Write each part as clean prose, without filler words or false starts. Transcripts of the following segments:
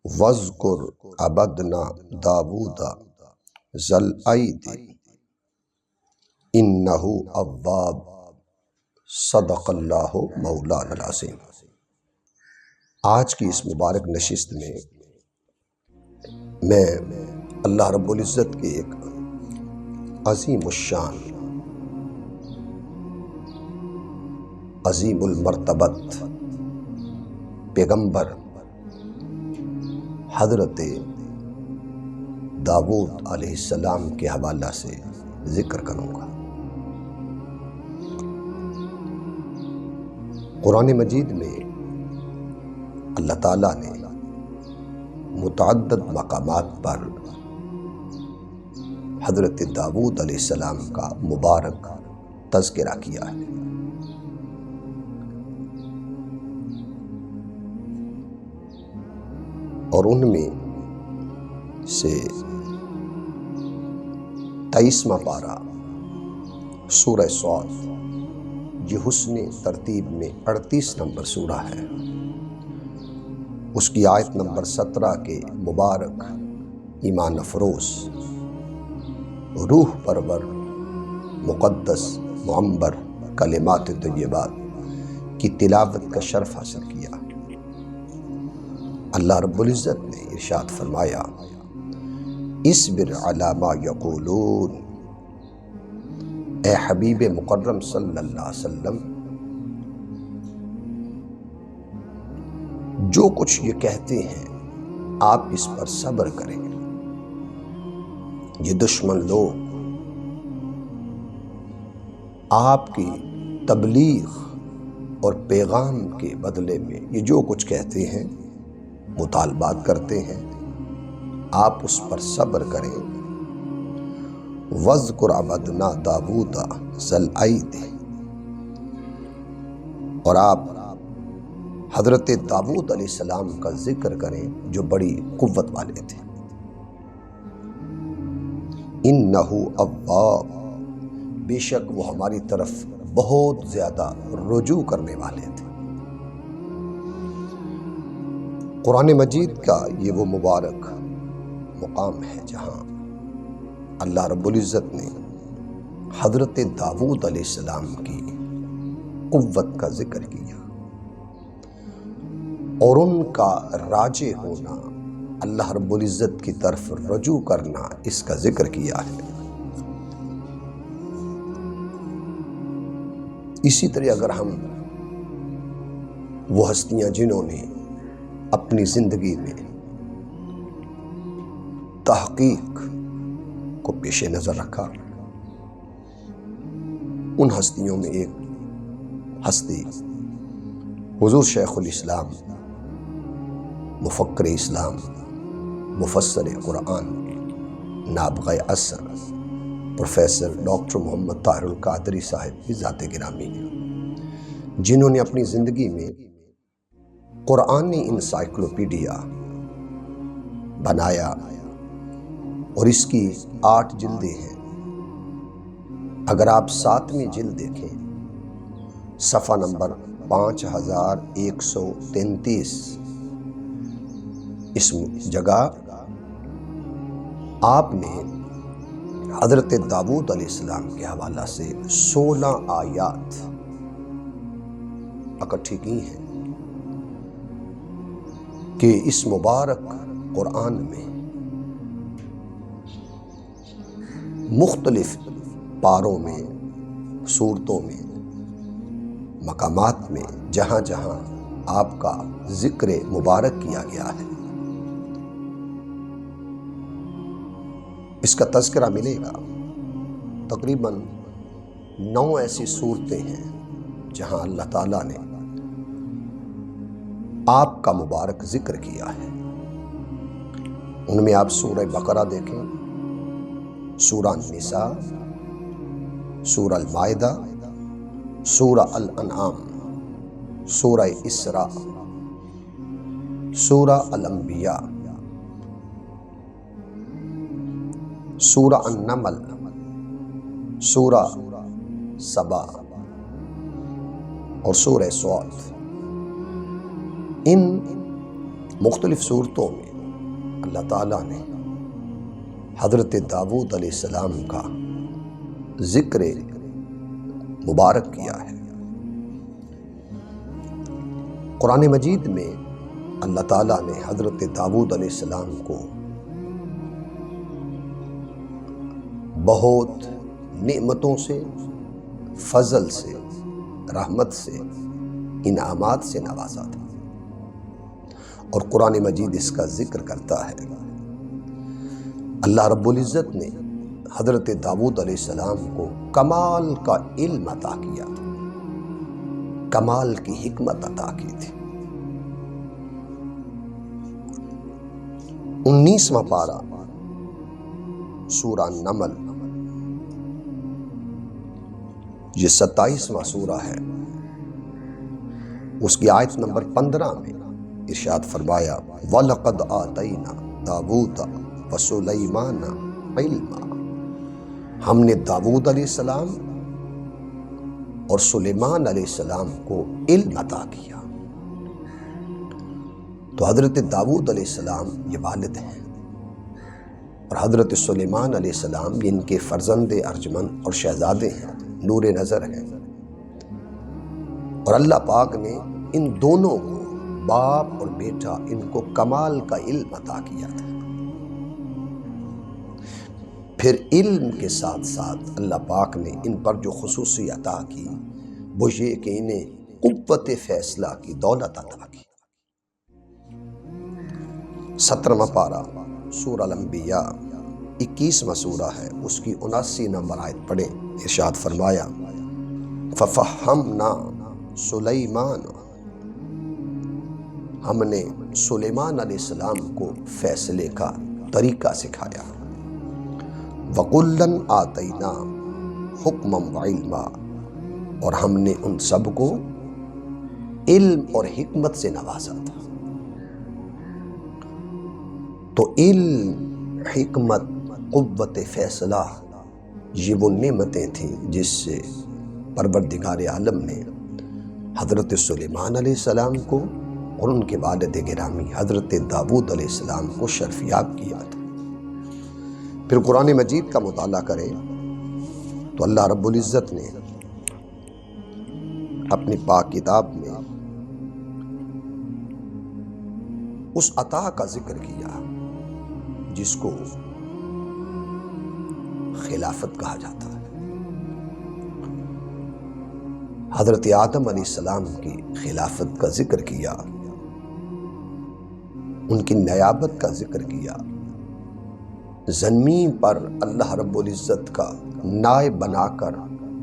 وَاذْكُرْ عَبْدَنَا دَاوُودَ ذَا الْأَيْدِ إِنَّهُ أَوَّابٌ صدق اللہ مولانا العظیم۔ آج کی اس مبارک نشست میں اللہ رب العزت کے ایک عظیم الشان، عظیم المرتبت پیغمبر حضرت داؤد علیہ السلام کے حوالہ سے ذکر کروں گا۔ قرآن مجید میں اللہ تعالیٰ نے متعدد مقامات پر حضرت داؤد علیہ السلام کا مبارک تذکرہ کیا ہے۔ اور ان میں سے 23واں پارہ سورہ صاد، یہ حسن ترتیب میں 38 نمبر سورہ ہے، اس کی آیت نمبر 17 کے مبارک ایمان افروز، روح پرور، مقدس، معمبر کلمات طیبات کی تلاوت کا شرف حاصل کیا۔ اللہ رب العزت نے ارشاد فرمایا، اصبر علی ما یقولون، اے حبیب مکرم صلی اللہ علیہ وسلم، جو کچھ یہ کہتے ہیں آپ اس پر صبر کریں۔ یہ دشمن لوگ آپ کی تبلیغ اور پیغام کے بدلے میں یہ جو کچھ کہتے ہیں، مطالبات کرتے ہیں، آپ اس پر صبر کریں۔ وَاذْكُرْ عَبْدَنَا دَاوُودَ ذَا الْأَيْدِ، اور آپ حضرت داؤد علیہ السلام کا ذکر کریں جو بڑی قوت والے تھے۔ إِنَّهُ أَوَّابٌ، بے شک وہ ہماری طرف بہت زیادہ رجوع کرنے والے تھے۔ قرآن مجید کا یہ وہ مبارک مقام ہے جہاں اللہ رب العزت نے حضرت داؤد علیہ السلام کی قوت کا ذکر کیا اور ان کا راجع ہونا، اللہ رب العزت کی طرف رجوع کرنا، اس کا ذکر کیا ہے۔ اسی طرح اگر ہم وہ ہستیاں جنہوں نے اپنی زندگی میں تحقیق کو پیش نظر رکھا، ان ہستیوں میں ایک ہستی حضور شیخ الاسلام، مفکر اسلام، مفسر قرآن، نابغہ عصر، پروفیسر ڈاکٹر محمد طاہر القادری صاحب کی ذات گرامی ہے، جنہوں نے اپنی زندگی میں قرآنی انسائکلوپیڈیا بنایا اور اس کی 8 جلدیں ہیں۔ اگر آپ 7ویں جلد دیکھیں، صفحہ نمبر 5133، اس جگہ آپ نے حضرت داؤد علیہ السلام کے حوالہ سے 16 آیات اکٹھی کی ہیں کہ اس مبارک قرآن میں مختلف پاروں میں، سورتوں میں، مقامات میں جہاں جہاں آپ کا ذکر مبارک کیا گیا ہے، اس کا تذکرہ ملے گا۔ تقریباً 9 ایسی صورتیں ہیں جہاں اللہ تعالیٰ نے آپ کا مبارک ذکر کیا ہے۔ ان میں آپ سورہ بقرہ دیکھیں، سورہ النساء، سورہ المائدہ، سورہ الانعام، سورہ اسراء، سورہ الانبیاء، سورہ النمل، سورہ سبا اور سورہ صاد۔ ان مختلف صورتوں میں اللہ تعالیٰ نے حضرت داؤد علیہ السلام کا ذکر مبارک کیا ہے۔ قرآن مجید میں اللہ تعالیٰ نے حضرت داؤد علیہ السلام کو بہت نعمتوں سے، فضل سے، رحمت سے، انعامات سے نوازا تھا، اور قرآن مجید اس کا ذکر کرتا ہے۔ اللہ رب العزت نے حضرت داؤد علیہ السلام کو کمال کا علم عطا کیا تھا، کمال کی حکمت عطا کی تھی۔ 19واں پارہ سورہ نمل، یہ 27واں سورہ ہے، اس کی آیت نمبر 15 میں ارشاد فرمایا وَلَقَدْ آتَيْنَا دَاوُودَ وَسُلَيْمَانَ عِلْمًا، ہم نے داؤد علیہ السلام اور سلیمان علیہ السلام کو علم عطا کیا۔ تو حضرت داؤد علیہ السلام یہ والد ہیں، اور حضرت سلیمان علیہ السلام یہ ان کے فرزند ارجمن اور شہزادے ہیں، نور نظر ہیں، اور اللہ پاک نے ان دونوں کو، باپ اور بیٹا، ان کو کمال کا علم عطا کیا تھا۔ پھر علم کے ساتھ ساتھ اللہ پاک نے ان پر جو خصوصی عطا کی وہ یہ کہ انہیں قوت فیصلہ کی دولت عطا کی۔ 17واں پارہ سورہ الانبیاء 21واں سورہ ہے، اس کی 79 نمبر آیت پڑھیں، ارشاد فرمایا فَفَهَّمْنَا سُلَيْمَانَ، ہم نے سلیمان علیہ السلام کو فیصلے کا طریقہ سکھایا۔ وَقُلًّا آتَيْنَا حُکْمًا وَعِلْمًا، اور ہم نے ان سب کو علم اور حکمت سے نوازا تھا۔ تو علم، حکمت، قوت فیصلہ، یہ وہ نعمتیں تھیں جس سے پروردگار عالم نے حضرت سلیمان علیہ السلام کو اور ان کے والد گرامی حضرت داؤد علیہ السلام کو شرفیاب کیا تھا۔ پھر قرآن مجید کا مطالعہ کریں تو اللہ رب العزت نے اپنی پاک کتاب میں اس عطا کا ذکر کیا جس کو خلافت کہا جاتا ہے۔ حضرت آدم علیہ السلام کی خلافت کا ذکر کیا، ان کی نیابت کا ذکر کیا، زمین پر اللہ رب العزت کا نائب بنا کر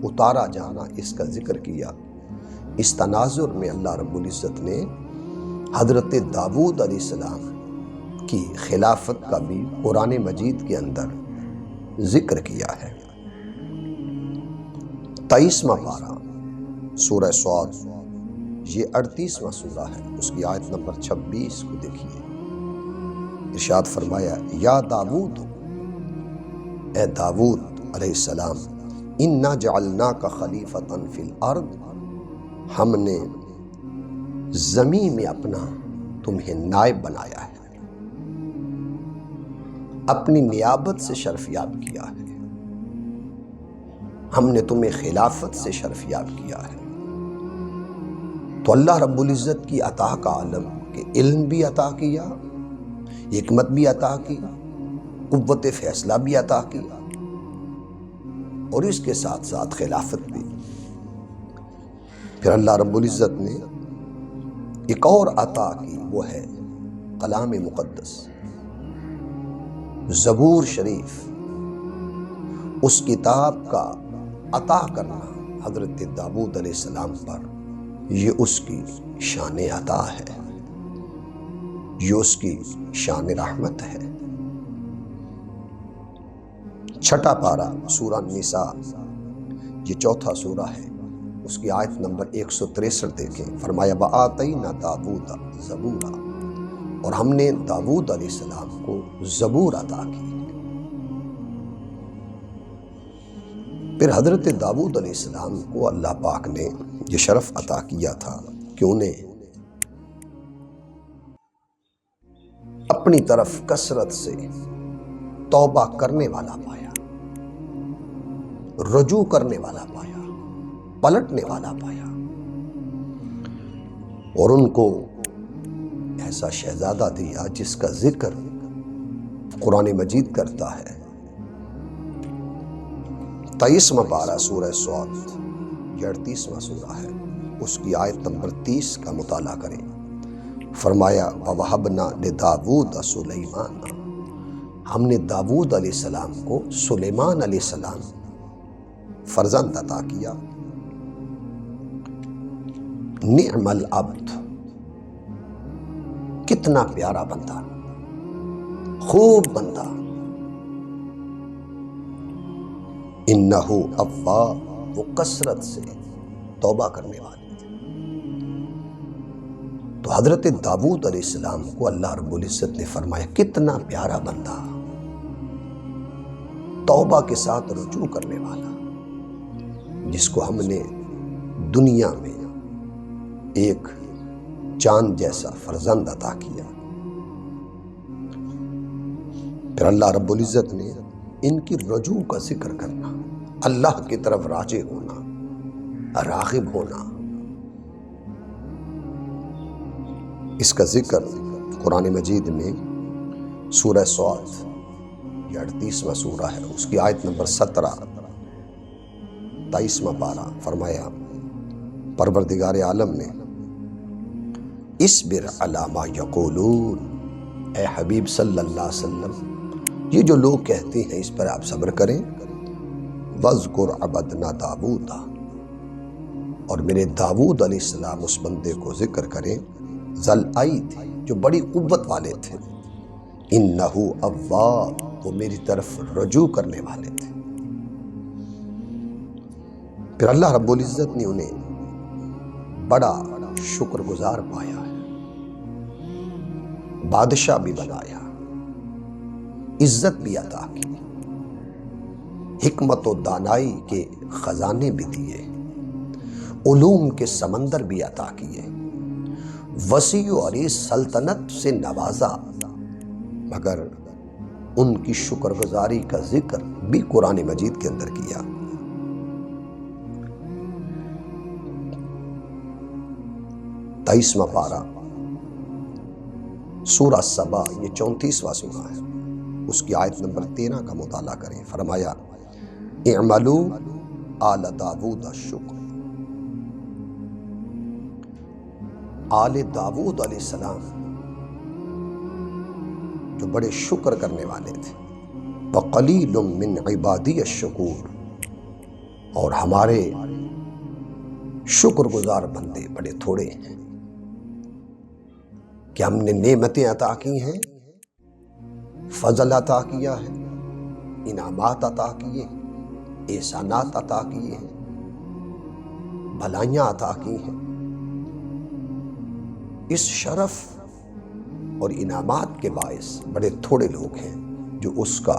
اتارا جانا، اس کا ذکر کیا۔ اس تناظر میں اللہ رب العزت نے حضرت داؤد علیہ السلام کی خلافت کا بھی قرآن مجید کے اندر ذکر کیا ہے۔ 23واں پارہ سورہ صاد، یہ 38واں سورہ ہے، اس کی آیت نمبر 26 کو دیکھیے، ارشاد فرمایا یا داؤد، اے داؤد علیہ السلام، انا جعلناک خلیفۃ فی الارض، ہم نے زمین میں اپنا تمہیں نائب بنایا ہے، اپنی نیابت سے شرفیاب کیا ہے، ہم نے تمہیں خلافت سے شرفیاب کیا ہے۔ تو اللہ رب العزت کی عطا کا عالم کہ علم بھی عطا کیا، حکمت بھی عطا کی، قوت فیصلہ بھی عطا کی، اور اس کے ساتھ ساتھ خلافت بھی۔ پھر اللہ رب العزت نے ایک اور عطا کی، وہ ہے کلام مقدس، زبور شریف، اس کتاب کا عطا کرنا حضرت داؤد علیہ السلام پر، یہ اس کی شان عطا ہے، یہ اس کی شان رحمت ہے۔ 6واں پارہ سورہ النساء، یہ 4تھا سورہ ہے، اس کی آیت نمبر 163 دیکھیں، فرمایا وَآتَيْنَا دَاوُودَ زَبُورًا، اور ہم نے داؤد علیہ السلام کو زبور عطا کی۔ پھر حضرت داؤد علیہ السلام کو اللہ پاک نے یہ شرف عطا کیا تھا کہ انہیں اپنی طرف کثرت سے توبہ کرنے والا پایا، رجوع کرنے والا پایا، پلٹنے والا پایا، اور ان کو ایسا شہزادہ دیا جس کا ذکر قرآن مجید کرتا ہے۔ 23واں پارہ سورہ صاد، یہ 38واں سورہ ہے، اس کی آیت نمبر 30 کا مطالعہ کریں۔ فرمایا وَوَهَبْنَا لِدَاوُودَ سُلَيْمَانَ، ہم نے داود علیہ السلام کو سلیمان علیہ السلام فرزند عطا کیا۔ نعم العبد، کتنا پیارا بندہ، خوب بندہ، انہو اواب، وہ کثرت سے توبہ کرنے والے تھے۔ تو حضرت داود علیہ السلام کو اللہ رب العزت نے فرمایا کتنا پیارا بندہ، توبہ کے ساتھ رجوع کرنے والا، جس کو ہم نے دنیا میں ایک چاند جیسا فرزند عطا کیا۔ پھر اللہ رب العزت نے ان کی رجوع کا ذکر کرنا، اللہ کی طرف راجع ہونا، راغب ہونا، اس کا ذکر قرآن مجید میں سورہ صاد، یہ 38واں سورہ ہے، اس کی آیت نمبر 17، 23واں پارہ۔ فرمایا پروردگار عالم نے اصبر علی ما یقولون، اے حبیب صلی اللہ علیہ وسلم یہ جو لوگ کہتے ہیں اس پر آپ صبر کریں۔ وَاذْكُرْ عَبْدَنَا دَاوُودَ، اور میرے داود علیہ السلام اس بندے کو ذکر کریں، ذل ایدی، جو بڑی قوت والے تھے، انہو اواب، وہ میری طرف رجوع کرنے والے تھے۔ پھر اللہ رب العزت نے انہیں بڑا شکر گزار پایا ہے، بادشاہ بھی بنایا، عزت بھی عطا کی، حکمت و دانائی کے خزانے بھی دیے، علوم کے سمندر بھی عطا کیے، وسیع و عریض سلطنت سے نوازا، مگر ان کی شکر گزاری کا ذکر بھی قرآن مجید کے اندر کیا۔ تیئیسواں پارہ سورہ سبا، یہ 34واں سورہ ہے، اس کی آیت نمبر 13 کا مطالعہ کریں۔ فرمایا اعملوا آل داود الشکر، آل داود علیہ السلام جو بڑے شکر کرنے والے تھے، وَقَلِيلٌ مِّنْ عِبَادِيَ الشَّكُورُ، اور ہمارے شکر گزار بندے بڑے تھوڑے ہیں، کہ ہم نے نعمتیں عطا کی ہیں، فضل عطا کیا ہے، انعامات عطا کیے، احسانات عطا کیے ہیں، بھلائیاں عطا کی ہیں، اس شرف اور انعامات کے باعث بڑے تھوڑے لوگ ہیں جو اس کا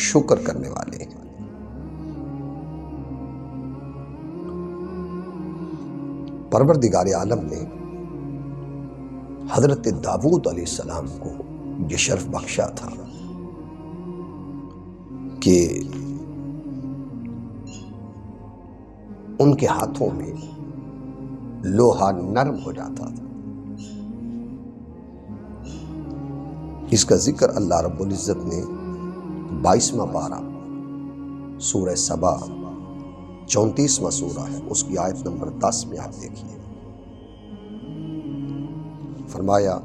شکر کرنے والے ہیں۔ پروردگار عالم نے حضرت داود علیہ السلام کو یہ شرف بخشا تھا کہ ان کے ہاتھوں میں لوہا نرم ہو جاتا تھا۔ اس کا ذکر اللہ رب العزت نے 22واں پارہ سورہ سبا، 34واں سورہ ہے، اس کی آیت نمبر 10 میں آپ دیکھیے۔ فرمایا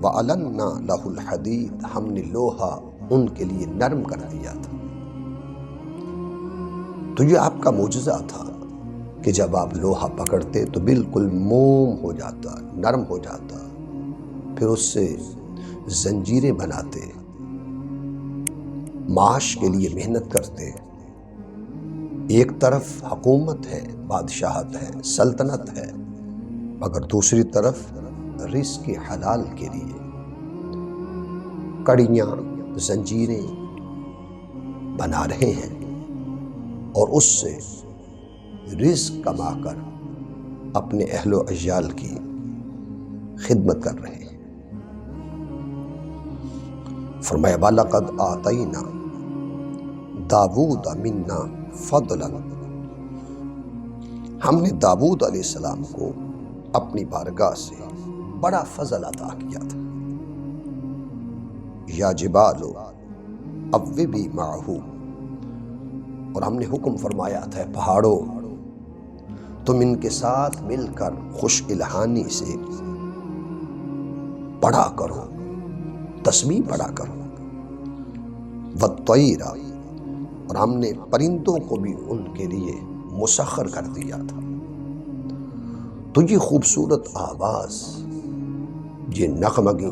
وَأَلَنَّا لَهُ الْحَدِيدَ، ہم نے لوہا ان کے لیے نرم کر دیا تھا۔ تو یہ آپ کا معجزہ تھا کہ جب آپ لوہا پکڑتے تو بالکل موم ہو جاتا، نرم ہو جاتا، پھر اس سے زنجیریں بناتے، معاش کے لیے محنت کرتے، ایک طرف حکومت ہے، بادشاہت ہے، سلطنت ہے، مگر دوسری طرف رزق حلال کے لیے کڑیاں، زنجیریں بنا رہے ہیں، اور اس سے رزق کما کر اپنے اہل و عیال کی خدمت کر رہے ہیں۔ فرمایا وَلَقَدْ آتَيْنَا داود منا فضلا، ہم نے داود علیہ السلام کو اپنی بارگاہ سے بڑا فضل عطا کیا تھا۔ یا جبال اوبی معہ، اور ہم نے حکم فرمایا تھا پہاڑوں تم ان کے ساتھ مل کر خوش الہانی سے پڑھا کرو، تسبیح پڑھا کرو۔ والطیر، اور ہم نے پرندوں کو بھی ان کے لیے مسخر کر دیا تھا۔ تو یہ خوبصورت آواز، یہ نغمگی،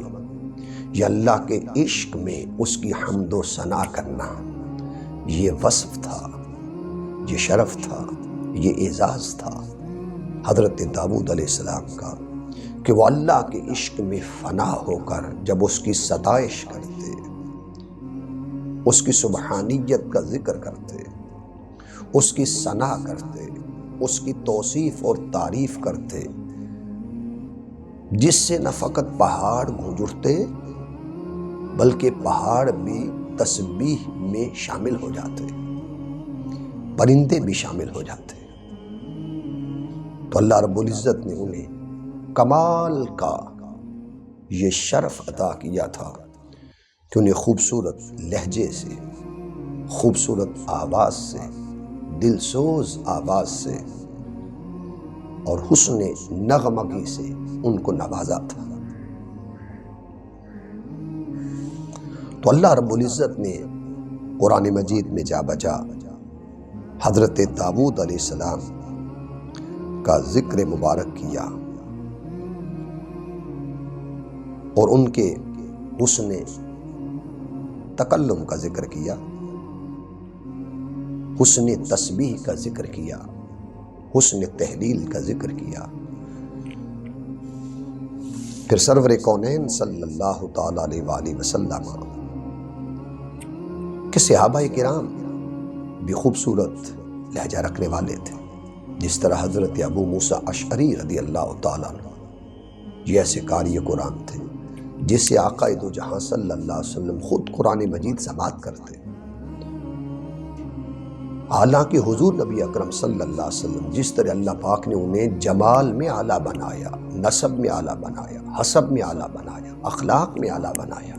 یہ اللہ کے عشق میں اس کی حمد و ثنا کرنا، یہ وصف تھا، یہ شرف تھا، یہ اعزاز تھا حضرت داود علیہ السلام کا، کہ وہ اللہ کے عشق میں فنا ہو کر جب اس کی ستائش کرتے، اس کی سبحانیت کا ذکر کرتے، اس کی ثنا کرتے، اس کی توصیف اور تعریف کرتے، جس سے نہ فقط پہاڑ گونج اٹھتے بلکہ پہاڑ بھی تسبیح میں شامل ہو جاتے، پرندے بھی شامل ہو جاتے۔ تو اللہ رب العزت نے انہیں کمال کا یہ شرف عطا کیا تھا کہ انہیں خوبصورت لہجے سے، خوبصورت آواز سے، دلسوز آواز سے اور حسن نغمگی سے ان کو نوازا تھا۔ تو اللہ رب العزت نے قرآن مجید میں جا بجا حضرت داود علیہ السلام کا ذکر مبارک کیا اور ان کے حسن تکلم کا ذکر کیا، حسن تسبیح کا ذکر کیا، حسن تحلیل کا ذکر کیا۔ پھر سرور کونین صلی اللہ تعالی علیہ وآلہ وسلم کہ صحابہ کرام بھی خوبصورت لہجہ رکھنے والے تھے، جس طرح حضرت ابو موسیٰ اشعری رضی اللہ تعالیٰ عنہ یہ ایسے قاری قرآن تھے جس سے آقا دو جہاں صلی اللہ علیہ وسلم خود قرآن مجید سماعت کرتے۔ حالانکہ حضور نبی اکرم صلی اللہ علیہ وسلم جس طرح اللہ پاک نے انہیں جمال میں اعلیٰ بنایا، نسب میں اعلیٰ بنایا، حسب میں اعلیٰ بنایا، اخلاق میں اعلیٰ بنایا،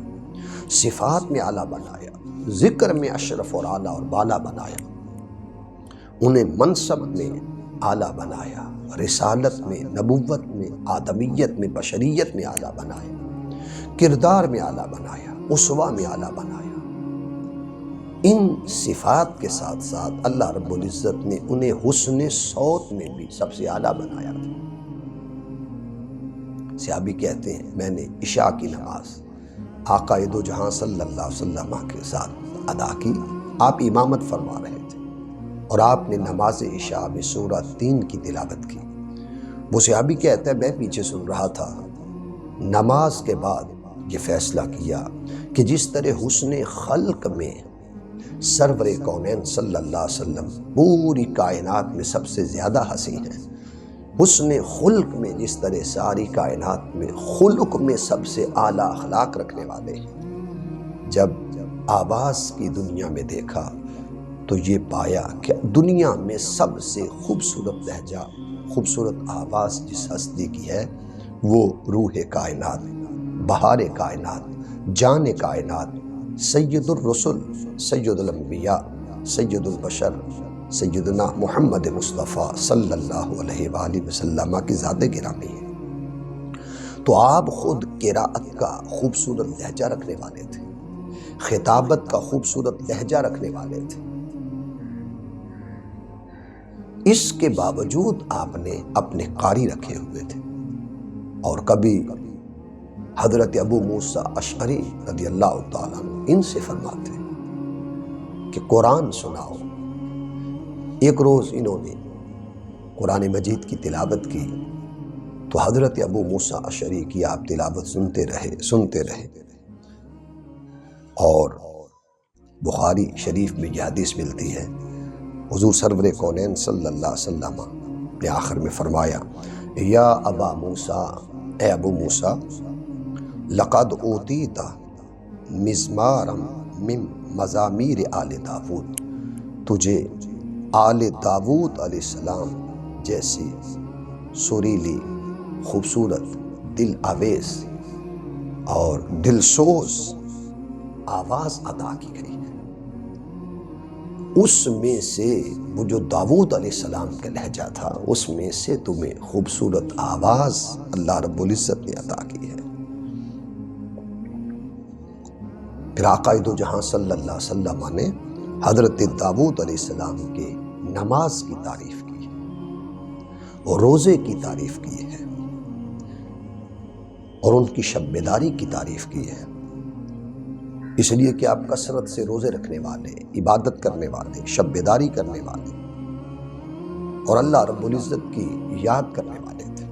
صفات میں اعلیٰ بنایا، ذکر میں اشرف اور اعلیٰ اور بالا بنایا، انہیں منصب میں اعلیٰ بنایا، رسالت میں، نبوت میں، آدمیت میں، بشریت میں اعلیٰ بنایا، کردار میں اعلیٰ بنایا، اسوہ میں اعلیٰ بنایا۔ ان صفات کے ساتھ ساتھ اللہ رب العزت نے انہیں حسن صوت میں بھی سب سے اعلیٰ بنایا تھا۔ صحابی کہتے ہیں میں نے عشاء کی نماز آقا دو جہاں صلی اللہ علیہ وسلم کے ساتھ ادا کی، آپ امامت فرما رہے تھے اور آپ نے نماز عشاء میں سورہ 3 کی تلاوت کی۔ وہ صحابی کہتا ہے میں پیچھے سن رہا تھا، نماز کے بعد یہ فیصلہ کیا کہ جس طرح حسن خلق میں سرور کونین صلی اللہ علیہ وسلم پوری کائنات میں سب سے زیادہ حسین ہیں، حسن خلق میں جس طرح ساری کائنات میں خلق میں سب سے اعلیٰ اخلاق رکھنے والے ہیں، جب آواز کی دنیا میں دیکھا تو یہ پایا کہ دنیا میں سب سے خوبصورت لہجہ، خوبصورت آواز جس ہستی کی ہے وہ روح کائنات، بہار کائنات، جان کائنات، سید الرسل، سید الانبیاء، سید البشر، سیدنا محمد مصطفیٰ صلی اللہ علیہ وآلہ وسلم کی ذات گرامی ہے۔ تو آپ خود قرأت کا خوبصورت لہجہ رکھنے والے تھے، خطابت کا خوبصورت لہجہ رکھنے والے تھے۔ اس کے باوجود آپ نے اپنے قاری رکھے ہوئے تھے اور کبھی حضرت ابو موسیٰ اشعری رضی اللہ تعالیٰ عنہ ان سے فرماتے کہ قرآن سناؤ۔ ایک روز انہوں نے قرآن مجید کی تلاوت کی تو حضرت ابو موسیٰ اشعری کی آپ تلاوت سنتے رہے اور بخاری شریف میں یہ حدیث ملتی ہے، حضور سرور کونین صلی اللہ علیہ وسلم نے آخر میں فرمایا یا ابا موسیٰ، اے ابو موسیٰ، لقد اوتیت مزمارم من مزامیر آل داود، تجھے آل داود علیہ السلام جیسی سریلی، خوبصورت، دل آویز اور دلسوز آواز عطا کی گئی ہے۔ اس میں سے وہ جو داود علیہ السلام کا لہجہ تھا، اس میں سے تمہیں خوبصورت آواز اللہ رب العزت نے عطا کی ہے۔ پھر آقا دو جہاں صلی اللہ علیہ وسلم نے حضرت داود علیہ السلام کے نماز کی تعریف کی ہے اور روزے کی تعریف کی ہے اور ان کی شب بیداری کی تعریف کی ہے، اس لیے کہ آپ کثرت سے روزے رکھنے والے، عبادت کرنے والے، شب بیداری کرنے والے اور اللہ رب العزت کی یاد کرنے والے تھے۔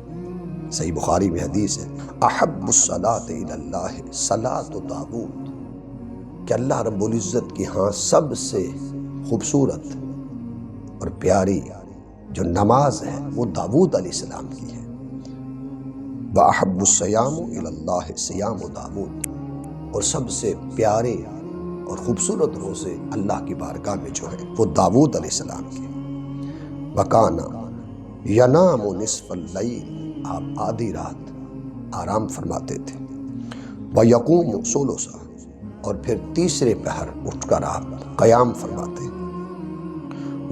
صحیح بخاری میں حدیث ہے، احب الصلاۃ الی اللہ صلاۃ داود، کہ اللہ رب العزت کی ہاں سب سے خوبصورت اور پیاری جو نماز ہے وہ داود علیہ السلام کی ہے۔ وَأَحَبُّ الصِّيَامُ إِلَى اللَّهِ صِيَامُ داود، اور سب سے پیارے اور خوبصورت روزے اللہ کی بارگاہ میں جو ہیں وہ داود علیہ السلام کے۔ وَكَانَ يَنَامُ نِصْفَ اللَّيْلِ، آپ آدھی رات آرام فرماتے تھے۔ وَيَقُومُ ثُلُثَهُ، اور پھر تیسرے پہر اٹھ کر آپ قیام فرماتے۔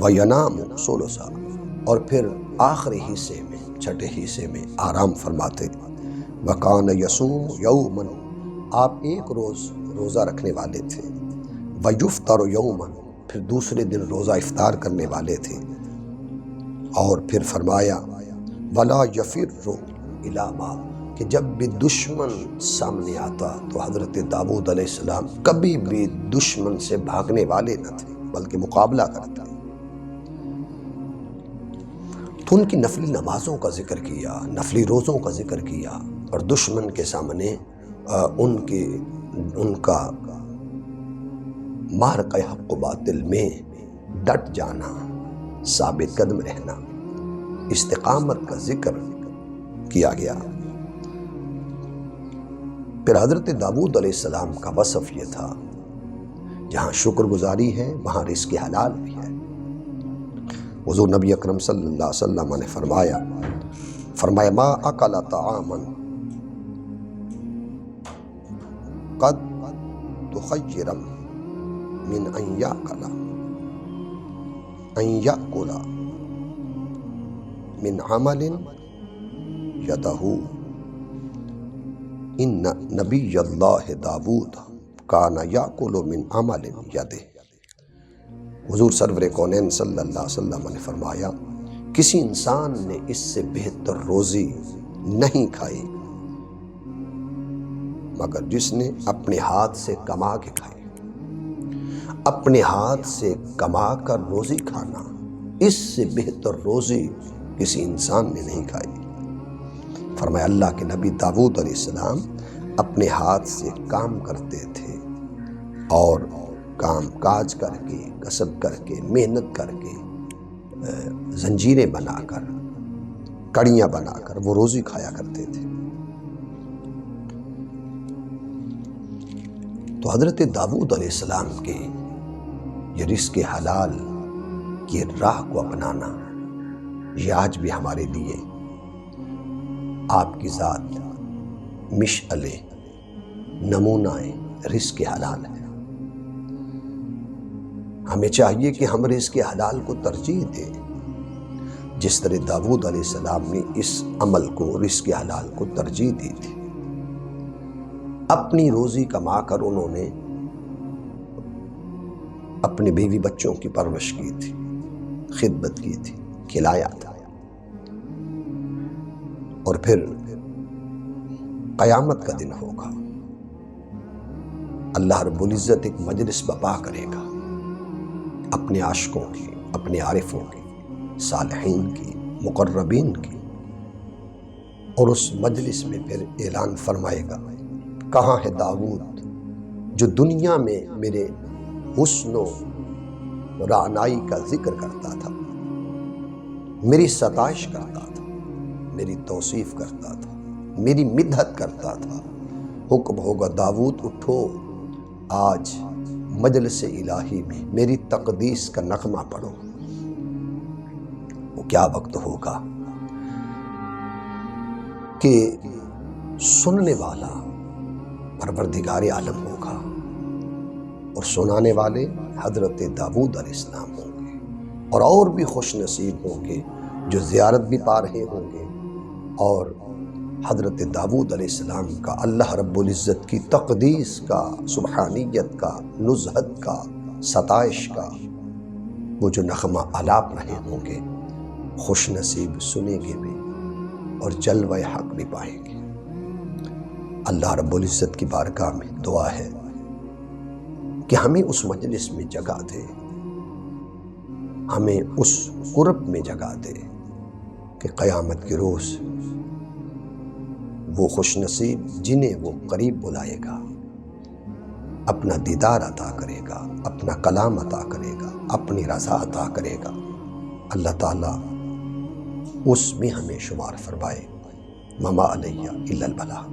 وَيَنَامُ ثُلُثَهُ، اور پھر آخری حصے میں، چھٹے حصے میں آرام فرماتے۔ وَكَانَ يَصُومُ يَوْمًا، آپ ایک روز روزہ رکھنے والے تھے۔ وَيُفْطَرُ يَوْمًا، پھر دوسرے دن روزہ افطار کرنے والے تھے۔ اور پھر فرمایا وَلَا يَفِرُّ إِلَىٰ مَا، کہ جب بھی دشمن سامنے آتا تو حضرت داود علیہ السلام کبھی بھی دشمن سے بھاگنے والے نہ تھے بلکہ مقابلہ کرتے۔ تو ان کی نفلی نمازوں کا ذکر کیا، نفلی روزوں کا ذکر کیا، اور دشمن کے سامنے ان کا معرکہ حق و باطل میں ڈٹ جانا، ثابت قدم رہنا، استقامت کا ذکر کیا گیا۔ پھر حضرت داود علیہ السلام کا وصف یہ تھا، جہاں شکر گزاری ہے وہاں رزق حلال بھی ہے۔ حضور نبی اکرم صلی اللہ علیہ وسلم نے فرمایا ما اکل طعاما قد تخیر من ان یأکل من عمل یدہ ان نبی اللہ داود کان یأکل من عمل یدہ۔ حضور سرور کونین صلی اللہ علیہ وسلم نے فرمایا، کسی انسان نے اس سے بہتر روزی نہیں کھائی مگر جس نے اپنے ہاتھ سے کما کے کھائی۔ اپنے ہاتھ سے کما کر روزی کھانا، اس سے بہتر روزی کسی انسان نے نہیں کھائی۔ فرمایا اللہ کے نبی داود علیہ السلام اپنے ہاتھ سے کام کرتے تھے اور کام کاج کر کے، کسب کر کے، محنت کر کے، زنجیریں بنا کر، کڑیاں بنا کر وہ روزی کھایا کرتے تھے۔ تو حضرت داود علیہ السلام کے یہ رزق حلال کی راہ کو اپنانا، یہ آج بھی ہمارے لیے آپ کی ذات مشعل نمونہ رزق حلال ہے۔ ہمیں چاہیے کہ ہم رزق حلال کو ترجیح دیں، جس طرح داود علیہ السلام نے اس عمل کو، رزق حلال کو ترجیح دی تھی۔ اپنی روزی کما کر انہوں نے اپنے بیوی بچوں کی پرورش کی تھی، خدمت کی تھی، کھلایا تھا۔ اور پھر قیامت کا دن ہوگا، اللہ رب العزت ایک مجلس برپا کرے گا اپنے عاشقوں کی، اپنے عارفوں کی، صالحین کی، مقربین کی، اور اس مجلس میں پھر اعلان فرمائے گا، کہاں ہے داود جو دنیا میں میرے حسن و رعنائی کا ذکر کرتا تھا، میری ستائش کرتا تھا، میری توصیف کرتا تھا، میری مدحت کرتا تھا۔ حکم ہوگا داود اٹھو، آج مجلس الہی میں میری تقدیس کا نغمہ پڑھو، وہ کیا وقت ہوگا کہ سننے والا پروردگار عالم ہوگا اور سنانے والے حضرت داؤد علیہ السلام ہوں گے، اور بھی خوش نصیب ہوں گے جو زیارت بھی پا رہے ہوں گے اور حضرت داؤد علیہ السلام کا اللہ رب العزت کی تقدیس کا، سبحانیت کا، نزہت کا، ستائش کا وہ جو نغمہ آلاپ رہے ہوں گے، خوش نصیب سنیں گے بھی اور جلوہ حق بھی پائیں گے۔ اللہ رب العزت کی بارگاہ میں دعا ہے کہ ہمیں اس مجلس میں جگہ دے، ہمیں اس قرب میں جگہ دے کہ قیامت کے روز وہ خوش نصیب جنہیں وہ قریب بلائے گا، اپنا دیدار عطا کرے گا، اپنا کلام عطا کرے گا، اپنی رضا عطا کرے گا، اللہ تعالیٰ اس میں ہمیں شمار فرمائے۔ وما علیہ الا البلاغ۔